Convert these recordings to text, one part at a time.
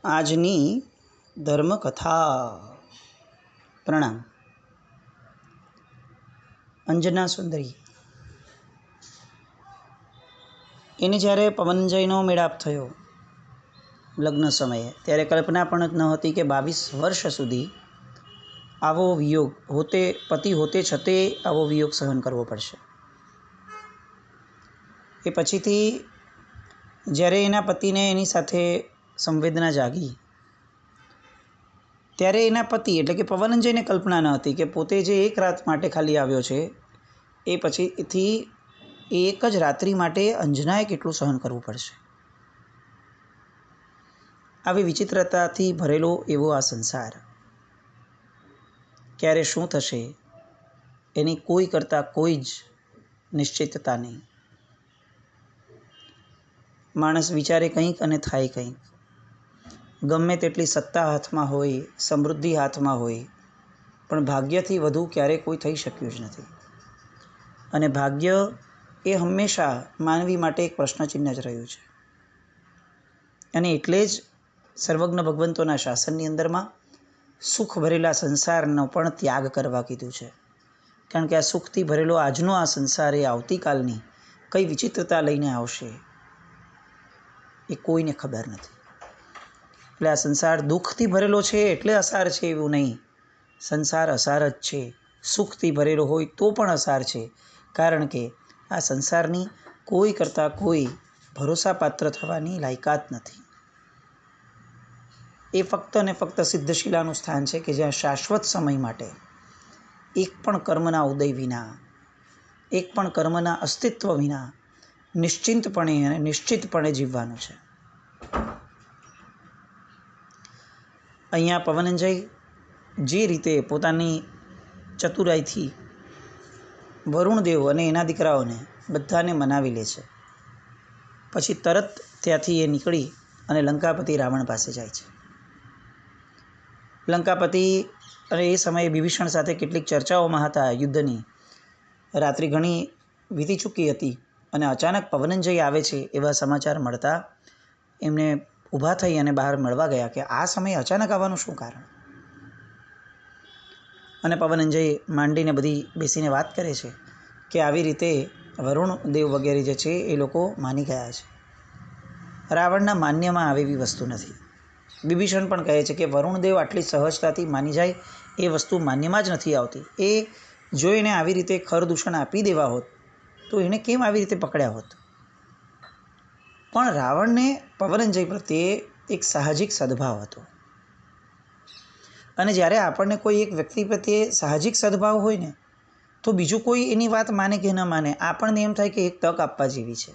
આજની ધર્મકથા. પ્રણામ. અંજના સુંદરી એને જ્યારે પવનંજયનો મેળાપ થયો લગ્ન સમયે, ત્યારે કલ્પના પણ ન હતી કે 22 વર્ષ સુધી આવો વિયોગ પતિ હોતે છતે આવો વિયોગ સહન કરવો પડશે. એ પછીથી જ્યારે એના પતિને એની સાથે સંવેદના જાગી, ત્યારે એના પતિ એટલે કે પવનંજયને કલ્પના ન હતી કે પોતે જે એક રાત માટે ખાલી આવ્યો છે, એ પછીથી એક જ રાત્રિ માટે અંજનાએ કેટલું સહન કરવું પડશે. આવી વિચિત્રતાથી ભરેલો એવો આ સંસાર, ક્યારે શું થશે એની કોઈ કરતાં કોઈ જ નિશ્ચિતતા નહીં. માણસ વિચારે કંઈક અને થાય કંઈક. ગમે તેટલી સત્તા હાથમાં હોય, સમૃદ્ધિ હાથમાં હોય, પણ ભાગ્યથી વધુ ક્યારેય કોઈ થઈ શક્યું જ નથી. અને ભાગ્ય એ હંમેશા માનવી માટે એક પ્રશ્નચિહ્ન જ રહ્યું છે. અને એટલે જ સર્વજ્ઞ ભગવંતોના શાસનની અંદરમાં સુખ ભરેલા સંસારનો પણ ત્યાગ કરવા કીધું છે. કારણ કે આ સુખથી ભરેલો આજનો આ સંસાર એ આવતીકાલની કઈ વિચિત્રતા લઈને આવશે એ કોઈને ખબર નથી. એટલે આ સંસાર દુઃખથી ભરેલો છે એટલે અસાર છે એવું નહીં. સંસાર અસાર જ છે. સુખથી ભરેલો હોય તો પણ અસાર છે. કારણ કે આ સંસારની કોઈ કરતાં કોઈ ભરોસાપાત્ર થવાની લાયકાત નથી. એ ફક્ત અને ફક્ત સિદ્ધશિલાનું સ્થાન છે કે જ્યાં શાશ્વત સમય માટે એક પણ કર્મના ઉદય વિના, એક પણ કર્મના અસ્તિત્વ વિના નિશ્ચિંતપણે અને નિશ્ચિતપણે જીવવાનું છે. અહીંયા પવનંજય જે રીતે પોતાની ચતુરાઈથી વરુણદેવ અને એના દીકરાઓને બધાને મનાવી લે છે, પછી તરત ત્યાંથી એ નીકળી અને લંકાપતિ રાવણ પાસે જાય છે. લંકાપતિ અને એ સમયે વિભીષણ સાથે કેટલીક ચર્ચાઓમાં હતા યુદ્ધની. રાત્રિ ઘણી વીતી ચૂકી હતી અને અચાનક પવનંજય આવે છે એવા સમાચાર મળતા એમને ઊભા થઈ અને બહાર મળવા ગયા કે આ સમયે અચાનક આવવાનું શું કારણ. અને પવનંજય માંડીને બધી બેસીને વાત કરે છે કે આવી રીતે વરુણદેવ વગેરે જે છે એ લોકો માની ગયા છે. રાવણના માન્યમાં આવે એવી વસ્તુ નથી. વિભીષણ પણ કહે છે કે વરુણદેવ આટલી સહજતાથી માની જાય એ વસ્તુ માન્યમાં જ નથી આવતી. એ જો એને આવી રીતે ખરદૂષણ આપી દેવા હોત તો એને કેમ આવી રીતે પકડ્યા હોત. પણ રાવણને પવનંજય પ્રત્યે એક સાહજિક સદભાવ હતો. અને જ્યારે આપણને કોઈ એક વ્યક્તિ પ્રત્યે સાહજિક સદભાવ હોય ને, તો બીજું કોઈ એની વાત માને કે ન માને, આપણને એમ થાય કે એક તક આપવા જેવી છે.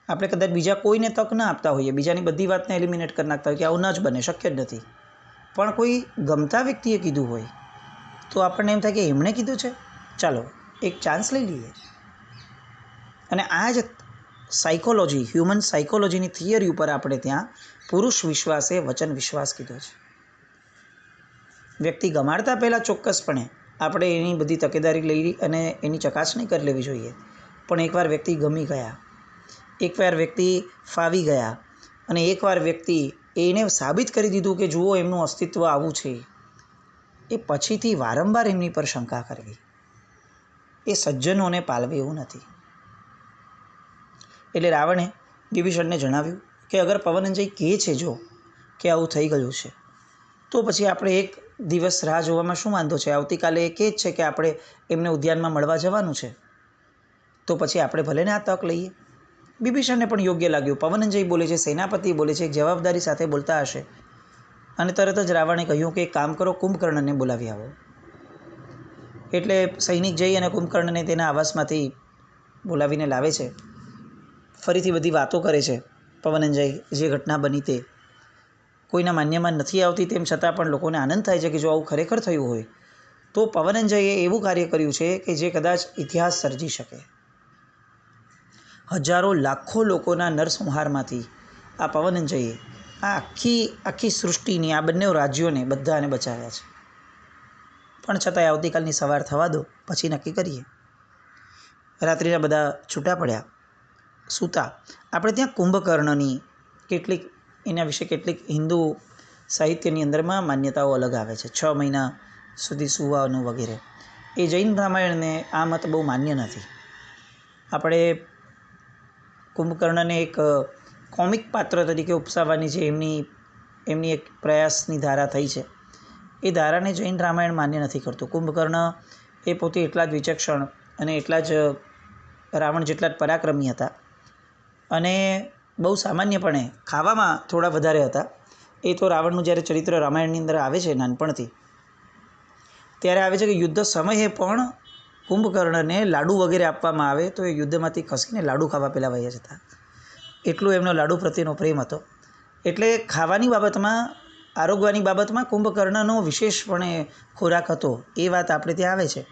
આપણે કદાચ બીજા કોઈને તક ન આપતા હોઈએ, બીજાની બધી વાતને એલિમિનેટ કરી નાખતા હોય કે આવું ન જ બને, શક્ય જ નથી, પણ કોઈ ગમતા વ્યક્તિએ કીધું હોય તો આપણને એમ થાય કે એમણે કીધું છે, ચાલો એક ચાન્સ લઈ લઈએ. અને આ જ સાયકોલોજી, હ્યુમન સાયકોલોજીની થિયરી ઉપર આપણે ત્યાં પુરુષ વિશ્વાસે વચન વિશ્વાસ કીધો છે. વ્યક્તિ ગમાડતા પહેલાં ચોક્કસપણે આપણે એની બધી તકેદારી લઈ અને એની ચકાસણી કરી લેવી જોઈએ. પણ એકવાર વ્યક્તિ ગમી ગયા, એકવાર વ્યક્તિ ફાવી ગયા અને એકવાર વ્યક્તિ એને સાબિત કરી દીધું કે જુઓ એમનું અસ્તિત્વ આવું છે, એ પછીથી વારંવાર એમની પર શંકા કરવી એ સજ્જનોને પાલવે એવું નથી. એટલે રાવણે વિભીષણને જણાવ્યું કે અગર પવનંજય કહે છે જો કે આવું થઈ ગયું છે, તો પછી આપણે એક દિવસ રાહ જોવામાં શું વાંધો છે. આવતીકાલે એ કહે જ છે કે આપણે એમને ઉદ્યાનમાં મળવા જવાનું છે, તો પછી આપણે ભલે ને આ તક લઈએ. વિભીષણને પણ યોગ્ય લાગ્યું. પવનંજય બોલે છે, સેનાપતિ બોલે છે, એક જવાબદારી સાથે બોલતા હશે. અને તરત જ રાવણે કહ્યું કે એક કામ કરો, કુંભકર્ણને બોલાવી આવો. એટલે સૈનિક જઈ અને કુંભકર્ણને તેના આવાસમાંથી બોલાવીને લાવે છે. ફરીથી બધી વાતો કરે છે પવનંજય, જે ઘટના બની તે કોઈના માન્યમાં નથી આવતી, તેમ છતાં પણ લોકોને આનંદ થાય છે કે જો આવું ખરેખર થયું હોય તો પવનંજયે એવું કાર્ય કર્યું છે કે જે કદાચ ઇતિહાસ સર્જી શકે. હજારો લાખો લોકોના નરસંહારમાંથી આ પવનંજયે આ આખી સૃષ્ટિની, આ બંને રાજ્યોને બધાને બચાવ્યા છે. પણ છતાંય આવતીકાલની સવાર થવા દો, પછી નક્કી કરીએ. રાત્રિના બધા છૂટા પડ્યા, સૂતા. આપણે ત્યાં કુંભકર્ણની કેટલીક એના વિશે કેટલીક હિન્દુ સાહિત્યની અંદરમાં માન્યતાઓ અલગ આવે છે, 6 મહિના સુધી સૂવાનું વગેરે. એ જૈન રામાયણને આ મત બહુ માન્ય નથી. આપણે કુંભકર્ણને એક કોમિક પાત્ર તરીકે ઉપસાવવાની જે એમની એક પ્રયાસની ધારા થઈ છે, એ ધારાને જૈન રામાયણ માન્ય નથી કરતું. કુંભકર્ણ એ પોતે એટલા જ વિચક્ષણ અને એટલા જ રાવણ જેટલા જ પરાક્રમી હતા અને બહુ સામાન્યપણે ખાવામાં થોડા વધારે હતા. એ તો રાવણનું જ્યારે ચરિત્ર રામાયણની અંદર આવે છે નાનપણથી, ત્યારે આવે છે કે યુદ્ધ સમયે પણ કુંભકર્ણને લાડુ વગેરે આપવામાં આવે તો એ યુદ્ધમાંથી ખસીને લાડુ ખાવા પહેલાં વહી જતા. એટલો એમનો લાડુ પ્રત્યેનો પ્રેમ હતો. એટલે ખાવાની બાબતમાં, આરોગવાની બાબતમાં કુંભકર્ણનો વિશેષપણે ખોરાક હતો, એ વાત આપણે ત્યાં આવે છે.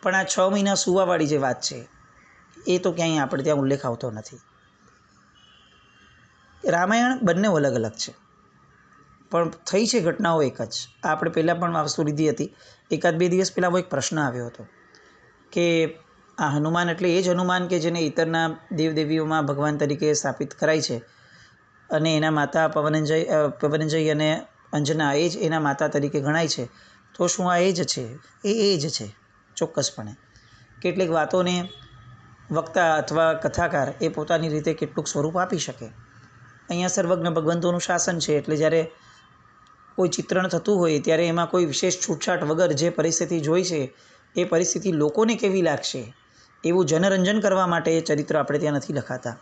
પણ આ 6 મહિના સૂવાવાળી જે વાત છે એ તો ક્યાંય આપણે ત્યાં ઉલ્લેખ આવતો નથી. રામાયણ બંને અલગ અલગ છે, પણ થઈ છે ઘટનાઓ એક જ. આપણે પહેલાં પણ આ વસ્તુ લીધી હતી. 1-2 દિવસ પહેલાં એક પ્રશ્ન આવ્યો હતો કે આ હનુમાન એટલે એ જ હનુમાન કે જેને ઇતરના દેવદેવીઓમાં ભગવાન તરીકે સ્થાપિત કરાય છે અને એના માતા પવનંજય અને અંજના એ જ એના માતા તરીકે ગણાય છે, તો શું આ એ જ છે? એ જ છે ચોક્કસપણે. કેટલીક વાતોને વક્તા અથવા કથાકાર એ પોતાની રીતે કેટલુંક સ્વરૂપ આપી શકે. અહીંયા સર્વજ્ઞ ભગવંતોનું શાસન છે, એટલે જ્યારે કોઈ ચિત્રણ થતું હોય ત્યારે એમાં કોઈ વિશેષ છૂટછાટ વગર જે પરિસ્થિતિ જોઈ છે એ પરિસ્થિતિ લોકોને કેવી લાગશે એવું જનરંજન કરવા માટે એ ચરિત્ર આપણે ત્યાં નથી લખાતા.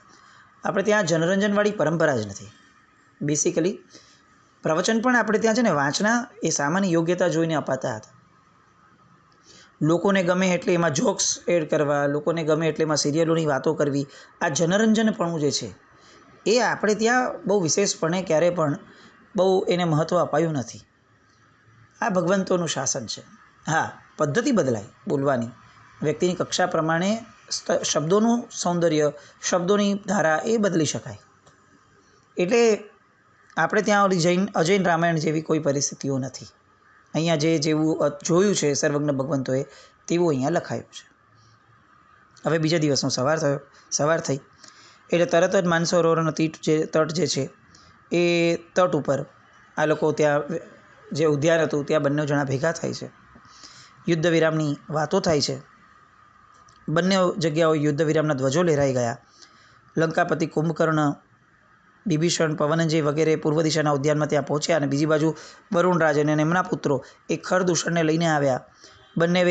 આપણે ત્યાં જનરંજનવાળી પરંપરા જ નથી. બેસિકલી પ્રવચન પણ આપણે ત્યાં છે ને વાંચના એ સામાન્ય યોગ્યતા જોઈને અપાતા હતા. લોકોને ગમે એટલે એમાં જોક્સ એડ કરવા, લોકોને ગમે એટલે એમાં સિરિયલોની વાતો કરવી, આ જનરંજનપણું જે છે એ આપણે ત્યાં બહુ વિશેષપણે ક્યારે પણ બહુ એને મહત્ત્વ અપાયું નથી. આ ભગવંતોનું શાસન છે. હા, પદ્ધતિ બદલાય બોલવાની, વ્યક્તિની કક્ષા પ્રમાણે શબ્દોનું સૌંદર્ય, શબ્દોની ધારા એ બદલી શકાય. એટલે આપણે ત્યાં ઓલી અજૈન રામાયણ જેવી કોઈ પરિસ્થિતિઓ નથી. અહીંયા જેવું જોયું છે સર્વજ્ઞ ભગવંતોએ તેવું અહીંયા લખાયું છે. હવે બીજા દિવસનો સવાર થઈ એટલે તરત જ માનસરોવરનો તટ જે છે એ તટ ઉપર આ લોકો ત્યાં જે ઉદ્યાન હતું ત્યાં બંને જણા ભેગા થાય છે. યુદ્ધ વિરામની વાતો થાય છે. બંને જગ્યાઓ યુદ્ધ વિરામના ધ્વજો લહેરાઈ ગયા. લંકાપતિ કુંભકર્ણ, વિભીષણ, પવનંજય વગેરે પૂર્વ દિશાના ઉદ્યાનમાં ત્યાં પહોંચ્યા અને બીજી બાજુ વરુણરાજ અને એમના પુત્રો એ ખરદૂષણને લઈને આવ્યા. બંને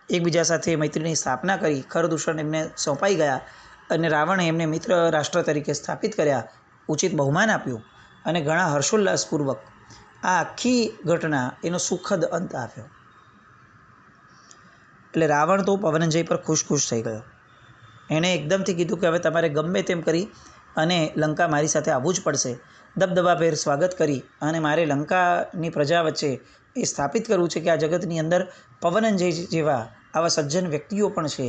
એકબીજા સાથે મૈત્રીની સ્થાપના કરી. ખરદૂષણ એમને સોંપાઈ ગયા અને રાવણે એમને મિત્ર રાષ્ટ્ર તરીકે સ્થાપિત કર્યા, ઉચિત બહુમાન આપ્યું અને ઘણા હર્ષોલ્લાસપૂર્વક આ આખી ઘટના એનો સુખદ અંત આવ્યો. એટલે રાવણ તો પવનંજય પર ખુશ થઈ ગયો. એણે એકદમથી કીધું કે હવે તમારે ગમે તેમ કરી અને લંકા મારી સાથે આવવું જ પડશે. દબદબાભેર સ્વાગત કરી અને મારે લંકાની પ્રજા વચ્ચે એ સ્થાપિત કરવું છે કે આ જગતની અંદર પવનંજય જેવા આવા સજ્જન વ્યક્તિઓ પણ છે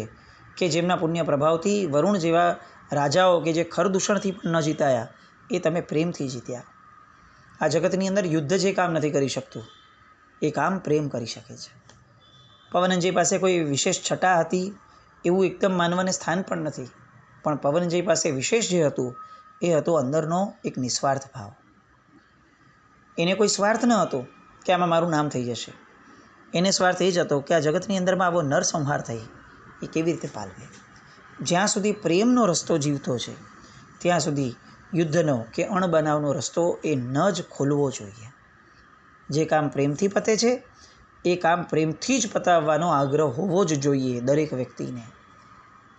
કે જેમના પુણ્ય પ્રભાવથી વરુણ જેવા રાજાઓ કે જે ખરદૂષણથી પણ ન જીતાયા એ તમે પ્રેમથી જીત્યા. આ જગતની અંદર યુદ્ધ જે કામ નથી કરી શકતું એ કામ પ્રેમ કરી શકે છે. પવનંજય પાસે કોઈ વિશેષ છટા હતી એવું એકદમ માનવાને સ્થાન પણ નથી, પણ પવનંજય પાસે વિશેષ જે હતું એ હતો અંદરનો એક નિસ્વાર્થ ભાવ. એને કોઈ સ્વાર્થ ન હતો કે આમાં મારું નામ થઈ જશે. એને સ્વાર્થ એ જ હતો કે આ જગતની અંદરમાં આવો નરસંહાર થઈ એ કેવી રીતે પાલવે. જ્યાં સુધી પ્રેમનો રસ્તો જીવતો છે ત્યાં સુધી યુદ્ધનો કે અણબનાવનો રસ્તો એ ન જ ખોલવો જોઈએ. જે કામ પ્રેમથી પતે છે એ કામ પ્રેમથી જ પતાવવાનો આગ્રહ હોવો જ જોઈએ દરેક વ્યક્તિને.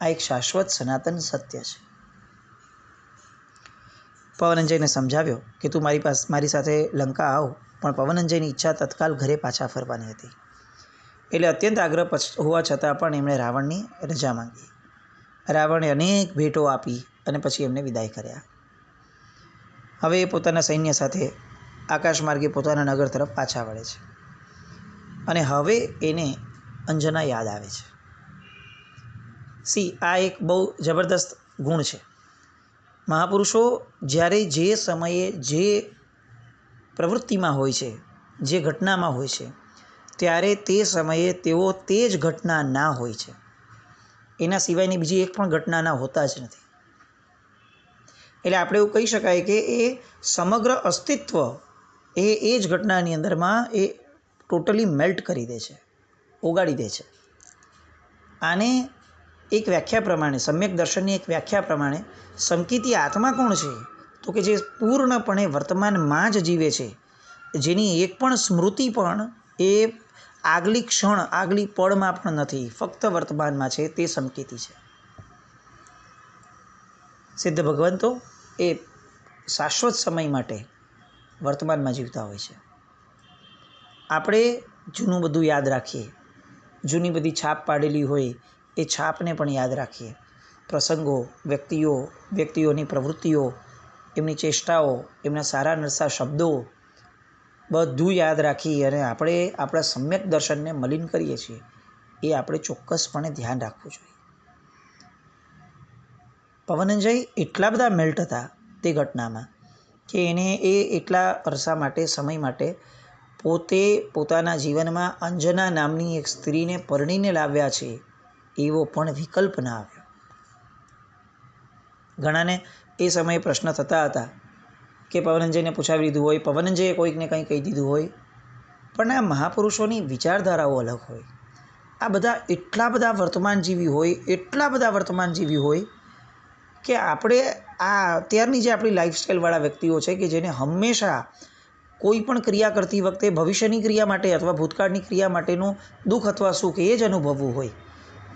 આ એક શાશ્વત સનાતન સત્ય છે. પવનંજયને સમજાવ્યો કે તું મારી સાથે લંકા આવ, પણ પવનંજયની ઈચ્છા તત્કાલ ઘરે પાછા ફરવાની હતી. એટલે અત્યંત આગ્રહ હોવા છતાં પણ એમણે રાવણની રજા માંગી. રાવણે અનેક ભેટો આપી અને પછી એમને વિદાય કર્યા. હવે એ પોતાના સૈન્ય સાથે આકાશ માર્ગે પોતાના નગર તરફ પાછા વળે છે અને હવે એને અંજના યાદ આવે છે. આ એક બહુ જબરદસ્ત ગુણ છે. મહાપુરુષો જ્યારે જે સમયે જે પ્રવૃત્તિમાં હોય છે, જે ઘટનામાં હોય છે, ત્યારે તે સમયે તેઓ તે જ ઘટના ના હોય છે. એના સિવાયની બીજી એક પણ ઘટના ના હોતા જ નથી. એટલે આપણે એવું કહી શકાય કે એ સમગ્ર અસ્તિત્વ એ જ ઘટનાની અંદરમાં એ ટોટલી મેલ્ટ કરી દે છે, ઓગાળી દે છે. આને એક વ્યાખ્યા પ્રમાણે, સમ્યક દર્શનની એક વ્યાખ્યા પ્રમાણે સંકિતી આત્મા કોણ છે? તો કે જે પૂર્ણપણે વર્તમાનમાં જ જીવે છે, જેની એક પણ સ્મૃતિ પણ એ આગલી ક્ષણ, આગલી પળમાં પણ નથી, ફક્ત વર્તમાનમાં છે, તે સંકિતી છે. સિદ્ધ ભગવાન તો એ શાશ્વત સમય માટે વર્તમાનમાં જીવતા હોય છે. આપણે જૂનું બધું યાદ રાખીએ, જૂની બધી છાપ પાડેલી હોય એ છાપને પણ યાદ રાખીએ. પ્રસંગો, વ્યક્તિઓની પ્રવૃત્તિઓ, એમની ચેષ્ટાઓ, એમના સારા નરસા શબ્દો બધું યાદ રાખી અને આપણે આપણા સમ્યક દર્શનને મલિન કરીએ છીએ, એ આપણે ચોક્કસપણે ધ્યાન રાખવું જોઈએ. પવનંજય એટલા બધા મેલ્ટ હતા તે ઘટનામાં કે એને એ એટલા અરસા માટે, સમય માટે પોતે પોતાના જીવનમાં અંજના નામની એક સ્ત્રીને પરણીને લાવ્યા છે એવો પણ વિકલ્પ ના આવ્યો. ઘણાને એ સમયે પ્રશ્ન થતા હતા કે પવનંજયને પૂછાવી લીધું હોય, પવનંજયે કોઈકને કંઈ કહી દીધું હોય, પણ આ મહાપુરુષોની વિચારધારાઓ અલગ હોય. આ બધા એટલા બધા વર્તમાનજીવી હોય કે આપણે આ અત્યારની જે આપણી લાઈફસ્ટાઈલવાળા વ્યક્તિઓ છે કે જેને હંમેશા કોઈ પણ ક્રિયા કરતી વખતે ભવિષ્યની ક્રિયા માટે અથવા ભૂતકાળની ક્રિયા માટેનું દુઃખ અથવા સુખ એ જ અનુભવવું હોય,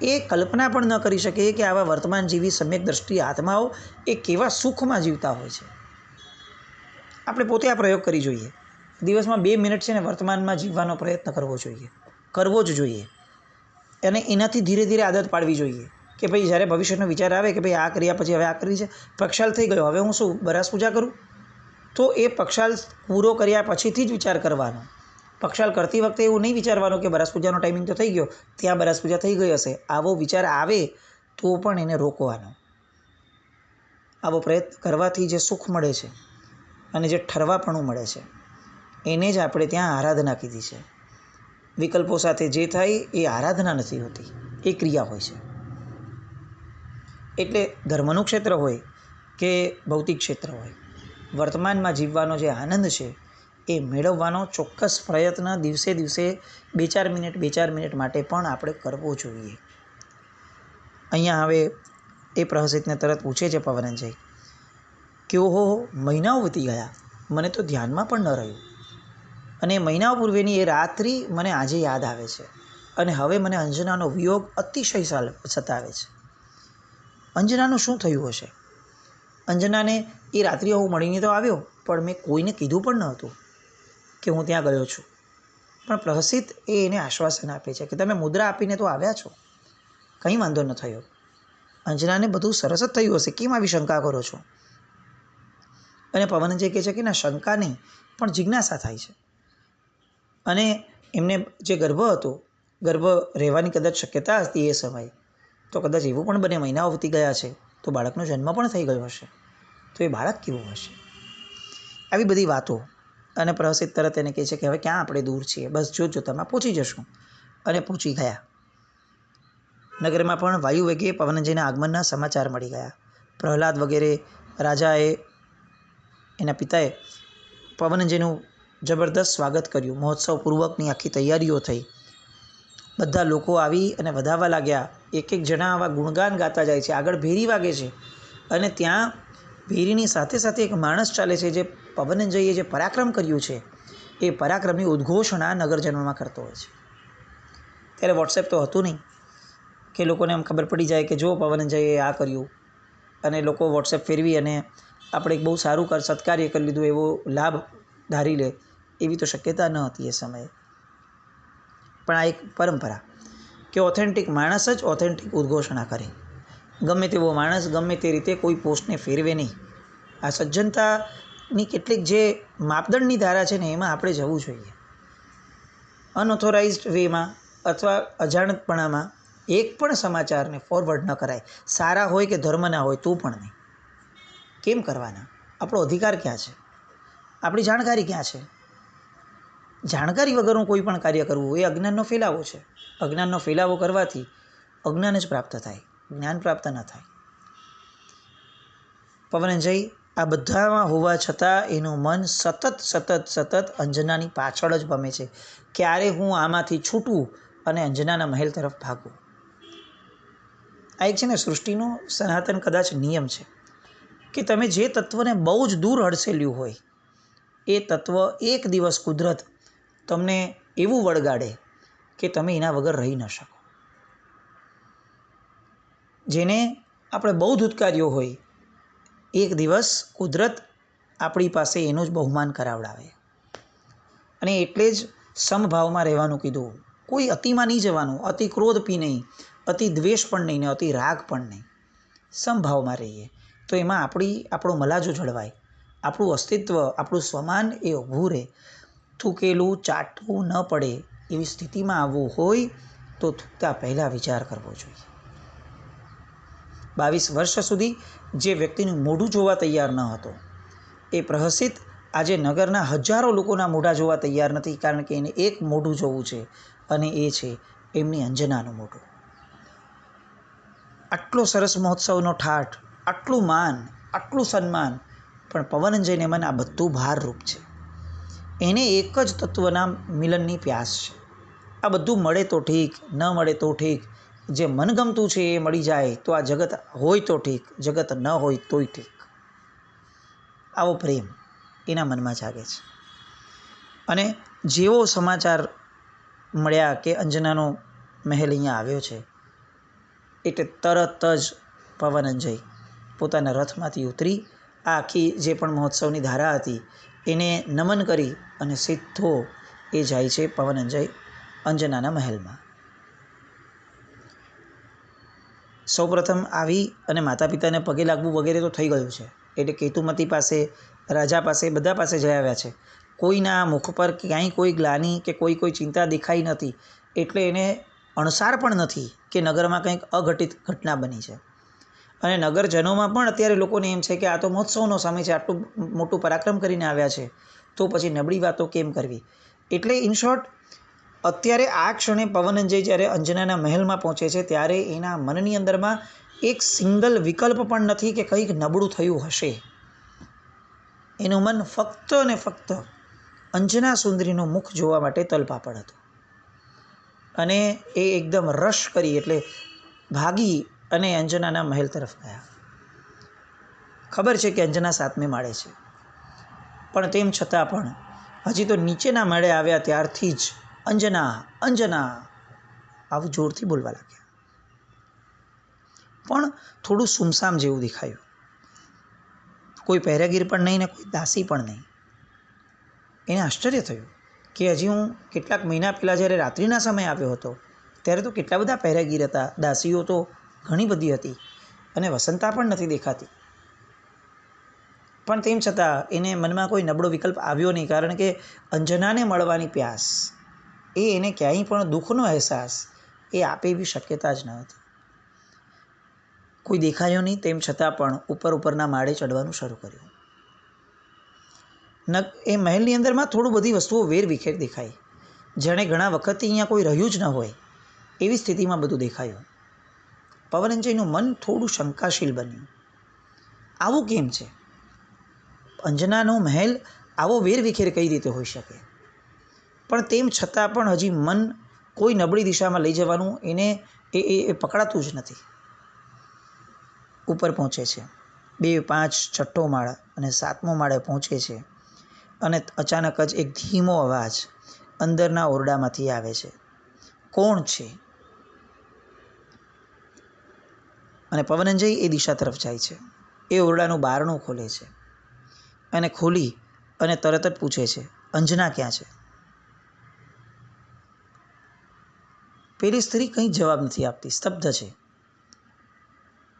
એ કલ્પના પણ ન કરી શકે કે આવા વર્તમાનજીવી સમ્યક દ્રષ્ટિ આત્માઓ એ કેવા સુખમાં જીવતા હોય છે. આપણે પોતે આ પ્રયોગ કરી જોઈએ. દિવસમાં 2 મિનિટ છે ને વર્તમાનમાં જીવવાનો પ્રયત્ન કરવો જ જોઈએ. અને એનાથી ધીરે ધીરે આદત પાડવી જોઈએ કે ભાઈ જ્યારે ભવિષ્યનો વિચાર આવે કે ભાઈ આ કર્યા પછી હવે આ કરવી છે, પક્ષાલ થઈ ગયો, હવે હું શું બરાસ પૂજા કરું? તો એ પક્ષાલ પૂરો કર્યા પછીથી જ વિચાર કરવાનો. પક્ષાલ કરતી વખતે એવું નહીં વિચારવાનું કે બરાસ પૂજાનો ટાઈમિંગ તો થઈ ગયો, ત્યાં બરાસ પૂજા થઈ ગઈ હશે. આવો વિચાર આવે તો પણ એને રોકવાનો. આવો પ્રયત્ન કરવાથી જે સુખ મળે છે અને જે ઠરવાપણું મળે છે એને જ આપણે ત્યાં આરાધના કીધી છે. વિકલ્પો સાથે જે થાય એ આરાધના નથી હોતી, એ ક્રિયા હોય છે. એટલે ધર્મનું ક્ષેત્ર હોય કે ભૌતિક ક્ષેત્ર હોય, વર્તમાનમાં જીવવાનો જે આનંદ છે એ મેળવવાનો ચોક્કસ પ્રયત્ન દિવસે 2-4 મિનિટ માટે પણ આપણે કરવો જોઈએ. અહીંયા હવે એ પ્રહસિતને તરત પૂછે છે પવનંજય કે ઓહો, મહિનાઓ વીતી ગયા, મને તો ધ્યાનમાં પણ ન રહ્યું, અને મહિનાઓ પૂર્વેની એ રાત્રિ મને આજે યાદ આવે છે, અને હવે મને અંજનાનો વિયોગ અતિશય સતાવે છે. અંજનાનું શું થયું હશે? અંજનાને એ રાત્રિએ હું મળીને તો આવ્યો, પણ મેં કોઈને કીધું પણ ન હતું કે હું ત્યાં ગયો છું. પણ પ્રહસિત એને આશ્વાસન આપે છે કે તમે મુદ્રા આપીને તો આવ્યા છો, કંઈ વાંધો ન થયો. અંજનાને બધું સરસ જ થયું હશે, કેમ આવી શંકા કરો છો? અને પવનંજય કહે છે કે ના, શંકા નહીં, પણ જિજ્ઞાસા થાય છે. અને એમને જે ગર્ભ હતો, ગર્ભ રહેવાની કદાચ શક્યતા હતી એ સમયે, તો કદાચ એવું પણ બને મહિનાઓ વીતી ગયા છે તો બાળકનો જન્મ પણ થઈ ગયો હશે, તો એ બાળક કેવું હશે? આવી બધી વાતો. અને પ્રહસિત તરત એને કહે છે કે હવે ક્યાં આપણે દૂર છીએ, બસ જોતજોતામાં પહોંચી જશું. અને પહોંચી ગયા. નગરમાં પણ વાયુવેગે પવનંજયના આગમનના સમાચાર મળી ગયા. પ્રહલાદ વગેરે રાજાએ, એના પિતાએ પવનંજયનું જબરદસ્ત સ્વાગત કર્યું. મહોત્સવપૂર્વકની આખી તૈયારીઓ થઈ. બધા લોકો આવી અને વધાવવા લાગ્યા. એક જણા આવા ગુણગાન ગાતા જાય છે. આગળ ભેરી વાગે છે અને ત્યાં ભેરીની સાથે સાથે એક માણસ ચાલે છે જે પવનંજયે જે પરાક્રમ કર્યું છે એ પરાક્રમની ઉદ્ઘોષણા નગરજનોમાં કરતો હોય છે. ત્યારે વોટ્સએપ તો હતું નહીં કે લોકોને એમ ખબર પડી જાય કે જો પવનંજયે આ કર્યું અને લોકો વોટ્સએપ ફેરવી અને આપણે એક બહુ સારું સત્કાર્ય કરી લીધું એવો લાભ ધારી લે, એવી તો શક્યતા ન હતી એ સમયે. પણ આ એક પરંપરા કે ઓથેન્ટિક માણસ જ ઓથેન્ટિક ઉદ્ઘોષણા કરે. ગમે તેવો માણસ ગમે તે રીતે કોઈ પોસ્ટને ફેરવે નહીં. આ સજ્જનતાની કેટલીક જે માપદંડની ધારા છે ને એમાં આપણે જવું જોઈએ. અનઓથોરાઇઝડ વેમાં અથવા અજાણતપણામાં એક પણ સમાચારને ફોરવર્ડ ન કરાય. સારા હોય કે ધર્મના હોય તો પણ નહીં. કેમ કરવાના? આપણો અધિકાર ક્યાં છે? આપણી જાણકારી ક્યાં છે? જાણકારી વગરનું કોઈ પણ કાર્ય કરવું એ અજ્ઞાનનો ફેલાવો છે. અજ્ઞાનનો ફેલાવો કરવાથી અજ્ઞાન જ પ્રાપ્ત થાય, જ્ઞાન પ્રાપ્ત ન થાય. પવનંજય આ બધામાં હોવા છતાં એનું મન સતત અંજનાની પાછળ જ ભમે છે. ક્યારે હું આમાંથી છૂટું અને અંજનાના મહેલ તરફ ભાગું. આ એક છે ને સૃષ્ટિનો સનાતન કદાચ નિયમ છે કે તમે જે તત્વને બહુ જ દૂર હડસેલ્યું હોય એ તત્વ એક દિવસ કુદરત તમને એવું વળગાડે કે તમે એના વગર રહી ન શકો. જેને આપણે બહુ ધૂતકાર્યો હોય એક દિવસ કુદરત આપણી પાસે એનું જ બહુમાન કરાવડાવે. અને એટલે જ સમભાવમાં રહેવાનું કીધું. કોઈ અતિમાં નહીં જવાનું, અતિ ક્રોધ પી નહીં, અતિ દ્વેષ પણ નહીં ને અતિ રાગ પણ નહીં. સમભાવમાં રહીએ તો એમાં આપણો મલાજો જળવાય, આપણું અસ્તિત્વ, આપણું સ્વમાન એ ઊભું રહે. થૂકેલું ચાટવું ન પડે એવી સ્થિતિમાં આવવું હોય તો થૂકતા પહેલાં વિચાર કરવો જોઈએ. 22 વર્ષ સુધી જે વ્યક્તિનું મોઢું જોવા તૈયાર ન હતો એ પ્રહસિત આજે નગરના હજારો લોકોના મોઢા જોવા તૈયાર નથી, કારણ કે એને એક મોઢું જોવું છે અને એ છે એમની અંજનાનું મોઢું. આટલો સરસ મહોત્સવનો ઠાઠ, આટલું માન, આટલું સન્માન, પણ પવનંજયને મન આ બધું ભારરૂપ છે. એને એક જ તત્વના મિલનની પ્યાસ છે. આ બધું મળે તો ઠીક, ન મળે તો ઠીક, જે મનગમતું છે એ મળી જાય તો આ જગત હોય તો ઠીક, જગત ન હોય તોય ઠીક. આવો પ્રેમ એના મનમાં જાગે છે. અને જેવો સમાચાર મળ્યા કે અંજનાનો મહેલ અહીંયા આવ્યો છે એટલે તરત જ પવનંજય પોતાના રથમાંથી ઉતરી આ આખી જે પણ મહોત્સવની ધારા હતી એને નમન કરી અને સીધો એ જાય છે પવનંજય અંજનાના મહેલમાં. સૌપ્રથમ આવી અને માતા પિતાને પગે લાગવું વગેરે તો થઈ ગયું છે. એટલે કેતુમતી પાસે, રાજા પાસે, બધા પાસે જઈ આવ્યા છે. કોઈના મુખ પર ક્યાંય કોઈ ગ્લાની કે કોઈ ચિંતા દેખાઈ નથી. એટલે એને અણસાર પણ નથી કે નગરમાં કંઈક અઘટિત ઘટના બની છે. અને નગરજનોમાં પણ અત્યારે લોકોને એમ છે કે આ તો મહોત્સવનો સમય છે, આટલું મોટું પરાક્રમ કરીને આવ્યા છે તો પછી નબળી વાતો કેમ કરવી. એટલે ઇન શોર્ટ અત્યારે આ ક્ષણે પવનંજય જ્યારે અંજનાના મહેલમાં પહોંચે છે ત્યારે એના મનની અંદરમાં એક સિંગલ વિકલ્પ પણ નથી કે કંઈક નબળું થયું હશે. એનું મન ફક્ત ને ફક્ત અંજના સુંદરીનું મુખ જોવા માટે તલપાપડ હતું. અને એ એકદમ રશ કરી એટલે ભાગી અને અંજનાના મહેલ તરફ ગયા. ખબર છે કે અંજના 7મે માળે છે, પણ તેમ છતાં પણ હજી તો નીચેના માળે આવ્યા ત્યારથી જ અંજના અંજના આવું જોરથી બોલવા લાગ્યા. પણ થોડું સુમસામ જેવું દેખાયું. કોઈ પહેરેગીર પણ નહીં ને કોઈ દાસી પણ નહીં. એને આશ્ચર્ય થયું કે હજી હું કેટલાક મહિના પહેલાં જ્યારે રાત્રિના સમયે આવ્યો હતો ત્યારે તો કેટલા બધા પહેરેગીર હતા, દાસીઓ તો ઘણી બધી હતી અને વસંતા પણ નથી દેખાતી. પણ તેમ છતાં એને મનમાં કોઈ નબળો વિકલ્પ આવ્યો નહીં, કારણ કે અંજનાને મળવાની પ્યાસ એ એને ક્યાંય પણ દુઃખનો અહેસાસ એ આપે એવી શક્યતા જ ન હતી. કોઈ દેખાયો નહીં, તેમ છતાં પણ ઉપરના માળે ચડવાનું શરૂ કર્યું. એ મહેલની અંદરમાં થોડું બધી વસ્તુઓ વેરવિખેર દેખાઈ, જાણે ઘણા વખતથી અહીંયા કોઈ રહ્યું જ ન હોય એવી સ્થિતિમાં બધું દેખાયું. પવનંજયનું મન થોડું શંકાશીલ બન્યું. આવું કેમ છે? અંજનાનો મહેલ આવો વેરવિખેર કઈ રીતે હોઈ શકે? પણ તેમ છતાં પણ હજી મન કોઈ નબળી દિશામાં લઈ જવાનું એને એ પકડાતું જ નથી. ઉપર પહોંચે છે. 2, 5, 6 માળ અને 7મો માળે પહોંચે છે અને અચાનક જ એક ધીમો અવાજ અંદરના ઓરડામાંથી આવે છે. કોણ છે? અને પવનંજય એ દિશા તરફ જાય છે. એ ઓરડાનું બારણું ખોલે છે અને ખોલી અને તરત જ પૂછે છે, અંજના ક્યાં છે? પેલી સ્ત્રી કંઈ જવાબ નથી આપતી, સ્તબ્ધ છે.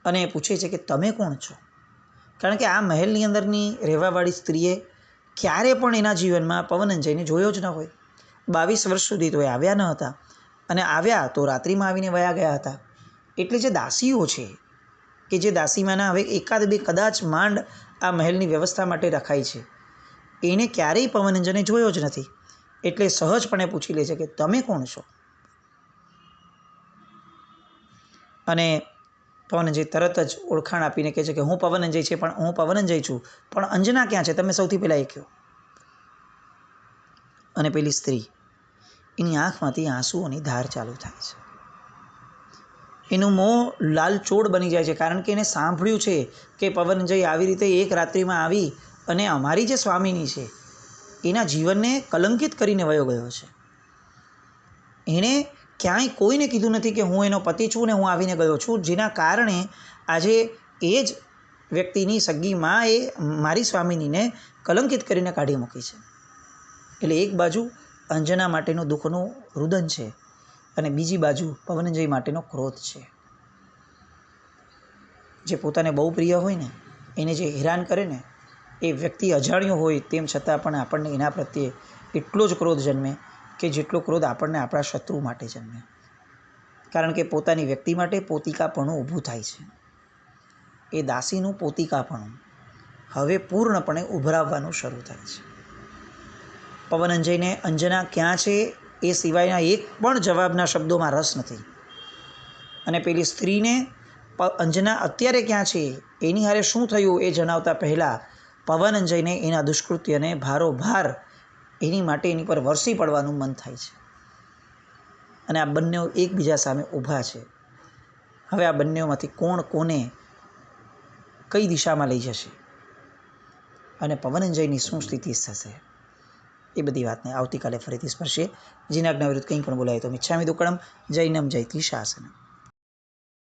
અને એ પૂછે છે કે તમે કોણ છો? કારણ કે આ મહેલની અંદરની રહેવાવાળી સ્ત્રીએ ક્યારે પણ એના જીવનમાં પવનંજયને જોયો જ ન હોય. 22 વર્ષ સુધી તો એ આવ્યા ન હતા, અને આવ્યા તો રાત્રિમાં આવીને વયા ગયા હતા. એટલે જે દાસીઓ છે કે જે દાસીમાના હવે 1-2 કદાચ માંડ આ મહેલની વ્યવસ્થા માટે રખાય છે, એને ક્યારેય પવનંજયને જોયો જ નથી. એટલે સહજપણે પૂછી લે છે કે તમે કોણ છો? અને પવનંજય તરત જ ઓળખાણ આપીને કહે છે કે હું પવનંજય છે, પણ હું પવનંજય છું, પણ અંજના ક્યાં છે, તમે સૌથી પહેલાં એ કહો. અને પેલી સ્ત્રી, એની આંખમાંથી આંસુઓની ધાર ચાલુ થાય છે. એનું મોં લાલચોળ બની જાય છે, કારણ કે એને સાંભળ્યું છે કે પવનંજય આવી રીતે એક રાત્રિમાં આવી અને અમારી જે સ્વામીની છે એના જીવનને કલંકિત કરીને વયો ગયો છે. એણે ક્યાંય કોઈને કીધું નથી કે હું એનો પતિ છું ને હું આવીને ગયો છું, જેના કારણે આજે એ જ વ્યક્તિની સગી માં એ મારી સ્વામીનીને કલંકિત કરીને કાઢી મૂકી છે. એટલે એક બાજુ અંજના માટેનું દુઃખનું રુદન છે અને બીજી બાજુ પવનંજય માટેનો ક્રોધ છે. જે પોતાને બહુ પ્રિય હોય ને એને જે હેરાન કરે ને એ વ્યક્તિ અજાણ્યો હોય તેમ છતાં પણ આપણને એના પ્રત્યે એટલો જ ક્રોધ જન્મે કે જેટલો ક્રોધ આપણને આપણા શત્રુ માટે જન્મે. કારણ કે પોતાની વ્યક્તિ માટે પોતિકાપણું ઊભું થાય છે. એ દાસીનું પોતિકાપણું હવે પૂર્ણપણે ઉભરાવવાનું શરૂ થાય છે. પવનંજયને અંજના ક્યાં છે એ સિવાયના એક પણ જવાબના શબ્દોમાં રસ નથી. અને પેલી સ્ત્રીને અંજના અત્યારે ક્યાં છે, એની હારે શું થયું એ જણાવતા પહેલાં પવનંજયને એના દુષ્કૃત્યને ભારોભાર એની માટે એની પર વરસી પડવાનું મન થાય છે. અને આ બંને એકબીજા સામે ઊભા છે. હવે આ બંનેમાંથી કોણ કોને કઈ દિશામાં લઈ જશે અને પવનંજયની શું સ્થિતિ થશે, એ બધી વાતને આવતીકાલે ફરીથી સ્પર્શે. જીનાજ્ઞા વિરુદ્ધ કંઈ પણ બોલાય તો મિચ્છામિ દુક્કડમ. જૈનમ જયતિ શાસનમ.